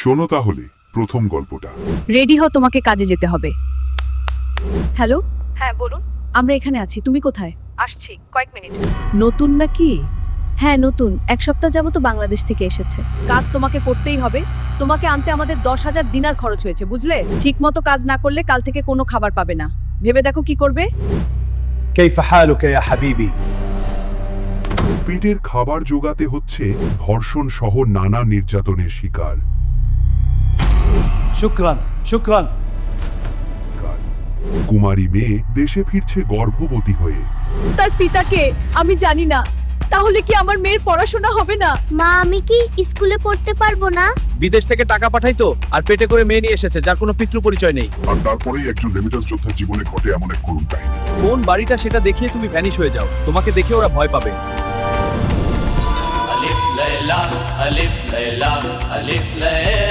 শোনো তাহলে প্রথম গল্পটা। রেডি হও, তোমাকে কাজে যেতে হবে। হ্যালো, হ্যাঁ বলুন। আমরা এখানে আছি, তুমি কোথায়? আসছি, কয়েক মিনিট। নতুন নাকি? হ্যাঁ নতুন, 1 সপ্তাহ যাবত বাংলাদেশ থেকে এসেছে। কাজ তোমাকে করতেই হবে। তোমাকে আনতে আমাদের 10,000 দিনার খরচ হয়েছে, বুঝলে? ঠিক মতো কাজ না করলে কাল থেকে কোনো খাবার পাবে না। ভেবে দেখো কি করবে। كيف حالك يا حبيبي؟ পেটের খাবার জোগাতে হচ্ছে ধর্ষণ সহ নানা নির্যাতনের শিকার। شكرا شكرا কুমারী মেয়ে দেশে ফিরছে গর্ভবতী হয়ে। তার পিতাকে আমি জানি না, তাহলে কি আমার মেয়ের পড়াশোনা হবে না? মা, আমি কি স্কুলে পড়তে পারবো না? বিদেশ থেকে টাকা পাঠাইতো আর পেটে করে মেয়ে নিয়ে এসেছে যার কোনো পিতৃ পরিচয় নেই। আর তারপরেই একজন রেমিটাস যোদ্ধার জীবনে ঘটে এমন এক করুণ কাহিনী। কোন বাড়িটা সেটা দেখিয়ে তুমি ভ্যানিশ হয়ে যাও, তোমাকে দেখে ওরা ভয় পাবে। ألف ليلى ألف ليلى ألف ليلى